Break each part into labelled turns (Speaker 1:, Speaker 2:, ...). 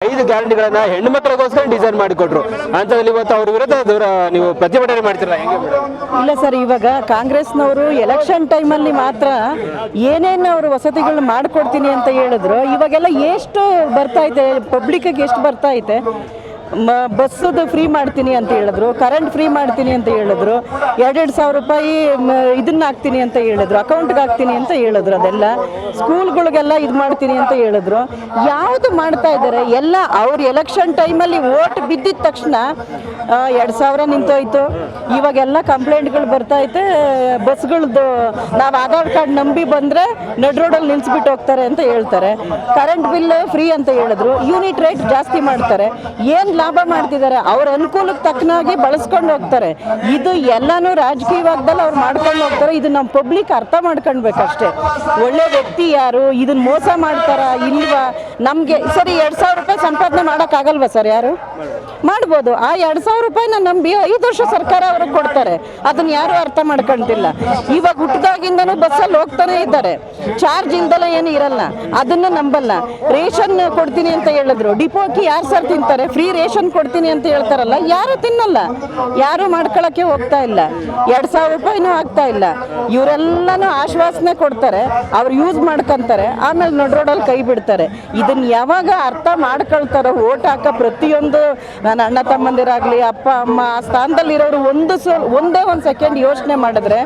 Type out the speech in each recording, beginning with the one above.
Speaker 1: 5 ಗ್ಯಾರಂಟಿಗಳನ್ನ ಹೆಣ್ಣು ಮಕ್ಕಳಿಗೋಸ್ಕರ ಡಿಸೈನ್ ಮಾಡಿಕೊಟ್ರು ಅಂತದ್ರಲ್ಲಿ ಇವತ್ತು ಅವ್ರ ವಿರುದ್ಧ ನೀವು ಪ್ರತಿಭಟನೆ ಮಾಡ್ತೀರಾ ಹೆಂಗೆ?
Speaker 2: ಇಲ್ಲ ಸರ್, ಇವಾಗ ಕಾಂಗ್ರೆಸ್ನವರು ಎಲೆಕ್ಷನ್ ಟೈಮಲ್ಲಿ ಮಾತ್ರ ಏನೇನು ಅವರು ವಸತಿಗಳು ಮಾಡಿಕೊಡ್ತೀನಿ ಅಂತ ಹೇಳಿದ್ರು. ಇವಾಗೆಲ್ಲ ಎಷ್ಟು ಬರ್ತಾ ಐತೆ ಪಬ್ಲಿಕ್ಗೆ, ಎಷ್ಟು ಬರ್ತಾ ಐತೆ. ಬಸ್ಸದು ಫ್ರೀ ಮಾಡ್ತೀನಿ ಅಂತ ಹೇಳಿದ್ರು, ಕರೆಂಟ್ ಫ್ರೀ ಮಾಡ್ತೀನಿ ಅಂತ ಹೇಳಿದ್ರು, 2,000 ರೂಪಾಯಿ ಇದನ್ನ ಹಾಕ್ತೀನಿ ಅಂತ ಹೇಳಿದ್ರು, ಅಕೌಂಟ್ಗೆ ಹಾಕ್ತೀನಿ ಅಂತ ಹೇಳಿದ್ರು. ಅದೆಲ್ಲ ಸ್ಕೂಲ್ಗಳಿಗೆಲ್ಲ ಇದು ಮಾಡ್ತೀನಿ ಅಂತ ಹೇಳಿದ್ರು. ಯಾವುದು ಮಾಡ್ತಾ ಇದ್ದಾರೆ? ಎಲ್ಲ ಅವ್ರ ಎಲೆಕ್ಷನ್ ಟೈಮಲ್ಲಿ ಓಟ್ ಬಿದ್ದಿದ ತಕ್ಷಣ 2,000 ನಿಂತೋಯ್ತು. ಇವಾಗೆಲ್ಲ ಕಂಪ್ಲೇಂಟ್ಗಳು ಬರ್ತಾ ಐತೆ. ಬಸ್ಗಳದ್ದು ನಾವು ಆಧಾರ್ ಕಾರ್ಡ್ ನಂಬಿ ಬಂದರೆ ನಡ್ ರೋಡಲ್ಲಿ ನಿಲ್ಲಿಸ್ಬಿಟ್ಟು ಹೋಗ್ತಾರೆ ಅಂತ ಹೇಳ್ತಾರೆ. ಕರೆಂಟ್ ಬಿಲ್ ಫ್ರೀ ಅಂತ ಹೇಳಿದ್ರು, ಯೂನಿಟ್ ರೇಟ್ ಜಾಸ್ತಿ ಮಾಡ್ತಾರೆ. ಏನು ಲಾಭ ಮಾಡ್ತಿದ್ದಾರೆ? ಅವ್ರ ಅನುಕೂಲಕ್ಕೆ ತಕ್ಕನಾಗಿ ಬಳಸ್ಕೊಂಡು ಹೋಗ್ತಾರೆ. ಇದು ಎಲ್ಲಾನು ರಾಜಕೀಯವಾಗದಲ್ಲಿ ಅವ್ರು ಮಾಡ್ಕೊಂಡು ಹೋಗ್ತಾರೆ. ಇದು ನಮ್ಮ ಪಬ್ಲಿಕ್ ಅರ್ಥ ಮಾಡ್ಕೊಳ್ಬೇಕಷ್ಟೇ. ಒಳ್ಳೆ ವ್ಯಕ್ತಿ ಯಾರು, ಇದನ್ನ ಮೋಸ ಮಾಡ್ತಾರ ಇಲ್ವಾ? ನಮಗೆ ಸರಿ 2,000 ರೂಪಾಯಿ ಸಂಪಾದನೆ ಮಾಡೋಕ್ಕಾಗಲ್ವಾ ಸರ್? ಯಾರು ಮಾಡ್ಬೋದು. ಆ 2,000 ರೂಪಾಯಿನ ನಂಬಿ 5 ವರ್ಷ ಸರ್ಕಾರ ಅವ್ರಿಗೆ ಕೊಡ್ತಾರೆ. ಅದನ್ನ ಯಾರು ಅರ್ಥ ಮಾಡ್ಕೊಂತಿಲ್ಲ. ಇವಾಗ ಹುಟ್ಟಿದಾಗಿಂದನೂ ಬಸ್ಸಲ್ಲಿ ಹೋಗ್ತಾನೆ ಇದ್ದಾರೆ, ಚಾರ್ಜ್ ಇಲ್ದಲ್ಲ ಏನು ಇರಲ್ಲ. ಅದನ್ನ ನಂಬಲ್ಲ. ರೇಷನ್ ಕೊಡ್ತೀನಿ ಅಂತ ಹೇಳಿದ್ರು, ಡಿಪೋಕ್ಕೆ ಯಾರು ಸರ್ ತಿಂತಾರೆ? ಫ್ರೀ ರೇಷನ್ ಕೊಡ್ತೀನಿ ಅಂತ ಹೇಳ್ತಾರಲ್ಲ, ಯಾರು ತಿನ್ನಲ್ಲ, ಯಾರು ಮಾಡ್ಕೊಳಕ್ಕೆ ಹೋಗ್ತಾ ಇಲ್ಲ. 2,000 ರೂಪಾಯಿನೂ ಆಗ್ತಾ ಇಲ್ಲ. ಇವರೆಲ್ಲನೂ ಆಶ್ವಾಸನೆ ಕೊಡ್ತಾರೆ, ಅವ್ರು ಯೂಸ್ ಮಾಡ್ಕೊಂತಾರೆ, ಆಮೇಲೆ ನಡ್ ರೋಡಲ್ಲಿ ಕೈ ಬಿಡ್ತಾರೆ. ಇದನ್ನ ಯಾವಾಗ ಅರ್ಥ ಮಾಡ್ಕೊಳ್ತಾರೋ ಓಟ್ ಹಾಕ ಪ್ರತಿಯೊಂದು ನನ್ನ ಅಣ್ಣ ತಮ್ಮಂದಿರಾಗಲಿ, ಅಪ್ಪ ಅಮ್ಮ ಆ ಸ್ಥಾನದಲ್ಲಿರೋರು ಒಂದೇ ಒಂದು ಸೆಕೆಂಡ್ ಯೋಚನೆ ಮಾಡಿದ್ರೆ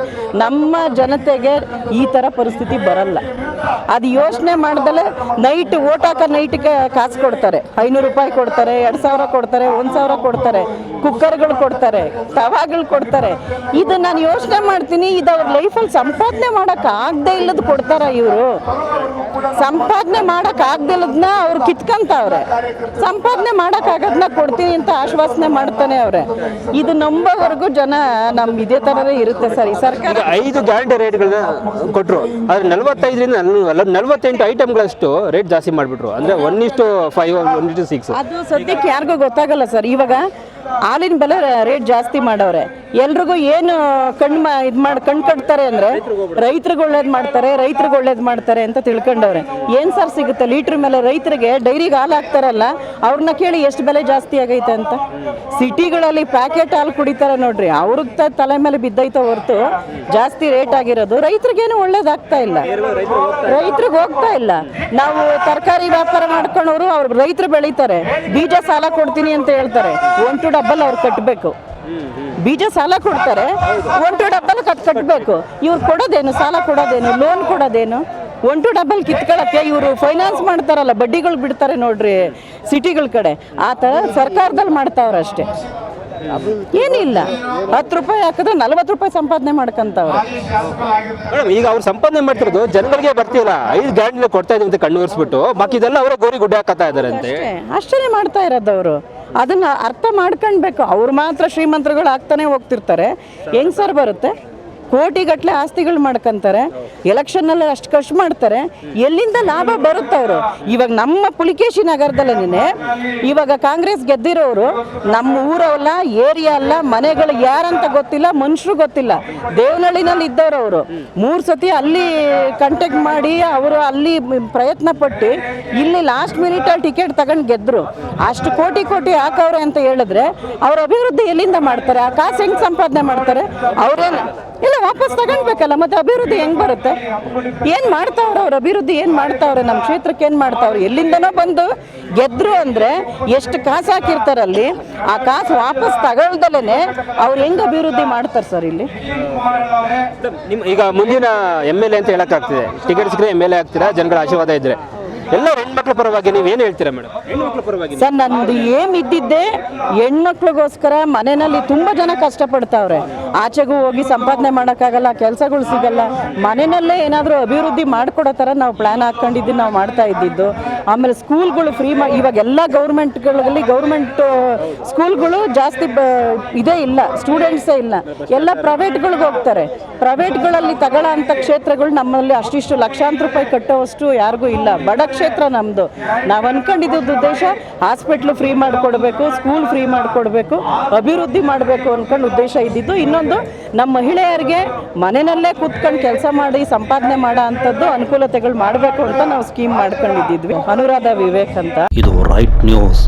Speaker 2: ನಮ್ಮ ಜನತೆಗೆ ಈ ಥರ ಪರಿಸ್ಥಿತಿ ಬರಲ್ಲ. ಅದು ಯೋಚನೆ ಮಾಡ್ದಲೆ ನೈಟ್ ಓಟ್ ಹಾಕ ನೈಟ್ಗೆ ಕಾಸು ಕೊಡ್ತಾರೆ, 500 ರೂಪಾಯಿ ಕೊಡ್ತಾರೆ, 2,000 ಕೊಡ್ತಾರೆ, 1,000 ಕೊಡ್ತಾರೆ, ಕುಕ್ಕರ್ಗಳು ಕೊಡ್ತಾರೆ, ತವಾಗಳು ಕೊಡ್ತಾರೆ. ಇದು ನಾನು ಯೋಚನೆ ಮಾಡ್ತೀನಿ, ಇದು ಅವ್ರ ಲೈಫಲ್ಲಿ ಸಂಪಾದನೆ ಮಾಡೋಕೆ ಆಗದೆ ಇಲ್ಲದ ಕೊಡ್ತಾರ ಇವರು? ಸಂಪಾದನೆ ಮಾಡೋಕೆ ಆಗದಿಲ್ಲದನ್ನ ಅವ್ರು ಕಿತ್ಕೊಂತವ್ರೆ, ಸಂಪಾದನೆ ಮಾಡೋಕ್ಕಾಗೋದನ್ನ ಕೊಡ್ತೀನಿ ಅಂತ ಆಶ್ವಾಸನೆ ಮಾಡ್ತಾನೆ ಅವ್ರೆ. ಇದು ನಂಬೋವರೆಗೂ ಜನ ನಮ್ ಇದೇ ಥರನೇ ಇರುತ್ತೆ ಸರ್. ಈ ಸರ್ಕಾರ
Speaker 1: 5 ಗ್ಯಾರಂಟಿ ರೇಟ್ಗಳನ್ನ ಕೊಟ್ಟರು, ಆದ್ರೆ 45ರಿಂದ 48 ಐಟಮ್ಗಳಷ್ಟು ರೇಟ್ ಜಾಸ್ತಿ ಮಾಡಿಬಿಟ್ರು. ಅಂದರೆ 1:5 1:6.
Speaker 2: ಅದು ಸದ್ಯಕ್ಕೆ ಯಾರಿಗೂ ಗೊತ್ತಾಗಲ್ಲ ಸರ್. ಇವಾಗ ಹಾಲಿನ ಬೆಲೆ ರೇಟ್ ಜಾಸ್ತಿ ಮಾಡವ್ರೆ. ಎಲ್ರಿಗೂ ಏನು ಕಣ್ ಕಟ್ತಾರೆ ಅಂದರೆ ರೈತರಿಗೆ ಒಳ್ಳೇದು ಮಾಡ್ತಾರೆ, ರೈತರಿಗೆ ಒಳ್ಳೇದು ಮಾಡ್ತಾರೆ ಅಂತ ತಿಳ್ಕೊಂಡವ್ರೆ. ಏನು ಸರ್ ಸಿಗುತ್ತೆ ಲೀಟ್ರ್ ಮೇಲೆ? ರೈತರಿಗೆ ಡೈರಿಗೆ ಹಾಲು ಹಾಕ್ತಾರಲ್ಲ, ಅವ್ರನ್ನ ಕೇಳಿ ಎಷ್ಟು ಬೆಲೆ ಜಾಸ್ತಿ ಆಗೈತೆ ಅಂತ. ಸಿಟಿಗಳಲ್ಲಿ ಪ್ಯಾಕೆಟ್ ಹಾಲು ಕುಡಿತಾರೆ ನೋಡ್ರಿ, ಅವ್ರಿಗೆ ತಲೆ ಮೇಲೆ ಬಿದ್ದೈತೆ ಹೊರತು ಜಾಸ್ತಿ ರೇಟ್ ಆಗಿರೋದು ರೈತರಿಗೇನು ಒಳ್ಳೇದಾಗ್ತಾ ಇಲ್ಲ, ರೈತರಿಗೆ ಹೋಗ್ತಾ ಇಲ್ಲ. ನಾವು ತರಕಾರಿ ವ್ಯಾಪಾರ ಮಾಡ್ಕೊಂಡವರು ಅವ್ರು ರೈತರು ಬೆಳೀತಾರೆ, ಬೀಜ ಸಾಲ ಕೊಡ್ತೀನಿ ಅಂತ ಹೇಳ್ತಾರೆ, 1 to ಡಬಲ್ ಅವ್ರು ಕಟ್ಟಬೇಕು. ಬೀಜ ಸಾಲ ಕೊಡ್ತಾರೆ, 1 to ಡಬಲ್ ಕಟ್ಟಬೇಕು. ಇವ್ರು ಕೊಡೋದೇನು? ಸಾಲ ಕೊಡೋದೇನು? ಲೋನ್ ಕೊಡೋದೇನು? 1 to ಡಬಲ್ ಕಿತ್ಕೊಳ್ಳೋಕ್ಕೆ ಇವರು ಫೈನಾನ್ಸ್ ಮಾಡ್ತಾರಲ್ಲ, ಬಡ್ಡಿಗಳು ಬಿಡ್ತಾರೆ ನೋಡ್ರಿ ಸಿಟಿಗಳ ಕಡೆ. ಆ ಥರ ಸರ್ಕಾರದಲ್ಲಿ ಮಾಡ್ತಾವ್ರೆ ಅಷ್ಟೇ, ಏನಿಲ್ಲ. 10 ರೂಪಾಯಿ ಹಾಕಿದ್ರೆ 40 ರೂಪಾಯಿ ಸಂಪಾದನೆ ಮಾಡ್ಕೊಂತವ್ರೆ.
Speaker 1: ಮೇಡಮ್, ಈಗ ಅವ್ರು ಸಂಪಾದನೆ ಮಾಡ್ತಿರೋದು ಜನಗಳಿಗೆ ಬರ್ತಿಲ್ಲ. 5 ಗ್ಯಾರಂಟಿ ಕೊಡ್ತಾ ಇದೀವಿ ಅಂತ ಕಣ್ಣುವರ್ಸ್ಬಿಟ್ಟು ಬಾಕಿ ಇದೆಲ್ಲ ಅವರ ಗೋರಿ ಗುಡ್ಡೆ ಹಾಕತ್ತಾ ಇದ್ದಾರೆ ಅಂತೆ.
Speaker 2: ಅಷ್ಟೇ ಮಾಡ್ತಾ ಇರೋದವರು. ಅದನ್ನ ಅರ್ಥ ಮಾಡ್ಕೊಳ್ಬೇಕು. ಅವ್ರು ಮಾತ್ರ ಶ್ರೀಮಂತರುಗಳು ಆಗ್ತಾನೆ ಹೋಗ್ತಿರ್ತಾರೆ. ಹೆಂಗ್ ಸರ್ ಬರುತ್ತೆ? ಕೋಟಿಗಟ್ಟಲೆ ಆಸ್ತಿಗಳು ಮಾಡ್ಕೊಂತಾರೆ, ಎಲೆಕ್ಷನ್ನಲ್ಲಿ ಅಷ್ಟು ಖರ್ಚು ಮಾಡ್ತಾರೆ. ಎಲ್ಲಿಂದ ಲಾಭ ಬರುತ್ತೆ ಅವರು? ಇವಾಗ ನಮ್ಮ ಪುಲಿಕೇಶಿ ನಗರದಲ್ಲೇ ಇವಾಗ ಕಾಂಗ್ರೆಸ್ ಗೆದ್ದಿರೋರು ನಮ್ಮ ಊರವಲ್ಲ, ಏರಿಯಾ ಅಲ್ಲ, ಮನೆಗಳು ಯಾರಂತ ಗೊತ್ತಿಲ್ಲ, ಮನುಷ್ಯರು ಗೊತ್ತಿಲ್ಲ. ದೇವನಹಳ್ಳಿನಲ್ಲಿ ಇದ್ದವರು ಅವರು 3 ಸತಿ ಅಲ್ಲಿ ಕಾಂಟ್ಯಾಕ್ಟ್ ಮಾಡಿ ಅವರು ಅಲ್ಲಿ ಪ್ರಯತ್ನ ಪಟ್ಟು ಇಲ್ಲಿ ಲಾಸ್ಟ್ ಮಿನಿಟಲ್ಲಿ ಟಿಕೆಟ್ ತಗೊಂಡು ಗೆದ್ದರು. ಅಷ್ಟು ಕೋಟಿ ಹಾಕವ್ರೆ ಅಂತ ಹೇಳಿದ್ರೆ ಅವ್ರ ಅಭಿವೃದ್ಧಿ ಎಲ್ಲಿಂದ ಮಾಡ್ತಾರೆ? ಆ ಕಾಸು ಹೆಂಗೆ ಸಂಪಾದನೆ ಮಾಡ್ತಾರೆ? ಅವರೇನು ಇಲ್ಲ ವಾಪಸ್ ತಗೊಳ್ಬೇಕಲ್ಲ, ಮತ್ತೆ ಅಭಿವೃದ್ಧಿ ಹೆಂಗ್ ಬರುತ್ತೆ? ಏನ್ ಮಾಡ್ತಾವ್ರೆ ಅವ್ರ ಅಭಿವೃದ್ಧಿ? ಏನ್ ಮಾಡ್ತಾವ್ರೆ? ನಮ್ಮ ಕ್ಷೇತ್ರಕ್ಕೆ ಏನ್ ಮಾಡ್ತಾವ್ರೆ? ಎಲ್ಲಿಂದನೋ ಬಂದು ಗೆದ್ರು ಅಂದ್ರೆ ಎಷ್ಟು ಕಾಸು ಹಾಕಿರ್ತಾರಲ್ಲಿ, ಆ ಕಾಸು ವಾಪಸ್ ತಗೊಳ್ದಲೇನೆ ಅವ್ರು ಹೆಂಗ್ ಅಭಿವೃದ್ಧಿ ಮಾಡ್ತಾರೆ ಸರ್ ಇಲ್ಲಿ?
Speaker 1: ಈಗ ಮುಂದಿನ MLA ಅಂತ ಹೇಳಕ್ಕಾಗ್ತಿದೆ, ಟಿಕೆಟ್ ಸಿಕ್ಕರೆ MLA ಆಗ್ತೀರಾ ಜನಗಳ ಆಶೀರ್ವಾದ ಇದ್ರೆ? ಎಲ್ಲ ಹೆಣ್ಮಕ್ಳ ಪರವಾಗಿ ನೀವು ಏನು ಹೇಳ್ತೀರಾ ಮೇಡಮ್? ಹೆಣ್ಮಕ್ಳ ಪರವಾಗಿ
Speaker 2: ಸರ್, ನಂದು ಏಮ್ ಇದ್ದಿದ್ದೆ ಹೆಣ್ಮಕ್ಳಿಗೋಸ್ಕರ. ಮನೆಯಲ್ಲಿ ತುಂಬ ಜನ ಕಷ್ಟಪಡ್ತಾವ್ರೆ, ಆಚೆಗೂ ಹೋಗಿ ಸಂಪಾದನೆ ಮಾಡೋಕ್ಕಾಗಲ್ಲ, ಕೆಲಸಗಳು ಸಿಗಲ್ಲ. ಮನೆಯಲ್ಲೇ ಏನಾದರೂ ಅಭಿವೃದ್ಧಿ ಮಾಡಿಕೊಡೋ ಥರ ನಾವು ಪ್ಲ್ಯಾನ್ ಹಾಕ್ಕೊಂಡಿದ್ದು ನಾವು ಮಾಡ್ತಾ ಇದ್ದಿದ್ದು. ಆಮೇಲೆ ಸ್ಕೂಲ್ಗಳು ಫ್ರೀ ಇವಾಗ ಎಲ್ಲ ಗೌರ್ಮೆಂಟ್ಗಳಲ್ಲಿ ಗೌರ್ಮೆಂಟ್ ಸ್ಕೂಲ್ಗಳು ಜಾಸ್ತಿ ಇದೇ ಇಲ್ಲ, ಸ್ಟೂಡೆಂಟ್ಸೇ ಇಲ್ಲ, ಎಲ್ಲ ಪ್ರೈವೇಟ್ಗಳಿಗೆ ಹೋಗ್ತಾರೆ. ಪ್ರೈವೇಟ್ಗಳಲ್ಲಿ ತಗೊಳ್ಳೋ ಅಂಥ ಕ್ಷೇತ್ರಗಳು ನಮ್ಮಲ್ಲಿ ಅಷ್ಟಿಷ್ಟು ಲಕ್ಷಾಂತರ ರೂಪಾಯಿ ಕಟ್ಟೋವಷ್ಟು ಯಾರಿಗೂ ಇಲ್ಲ. ಬಡ ಕ್ಷೇತ್ರ ನಮ್ಮದು. ನಾವು ಅನ್ಕೊಂಡಿದ್ದು ಉದ್ದೇಶ ಹಾಸ್ಪಿಟ್ಲು ಫ್ರೀ ಮಾಡಿಕೊಡ್ಬೇಕು, ಸ್ಕೂಲ್ ಫ್ರೀ ಮಾಡಿಕೊಡ್ಬೇಕು, ಅಭಿವೃದ್ಧಿ ಮಾಡಬೇಕು ಅನ್ಕೊಂಡು ಉದ್ದೇಶ ಇದ್ದಿದ್ದು. ಇನ್ನೊಂದು ನಮ್ಮ ಮಹಿಳೆಯರಿಗೆ ಮನೆಯಲ್ಲೇ ಕೂತ್ಕೊಂಡು ಕೆಲಸ ಮಾಡಿ ಸಂಪಾದನೆ ಮಾಡೋ ಅಂಥದ್ದು ಅನುಕೂಲತೆಗಳು ಮಾಡಬೇಕು ಅಂತ ನಾವು ಸ್ಕೀಮ್ ಮಾಡ್ಕೊಂಡಿದ್ದಿದ್ವಿ. ಅನುರಾಧ ವಿವೇಕ್ ಅಂತ.
Speaker 3: ಇದು ರೈಟ್ ನ್ಯೂಸ್.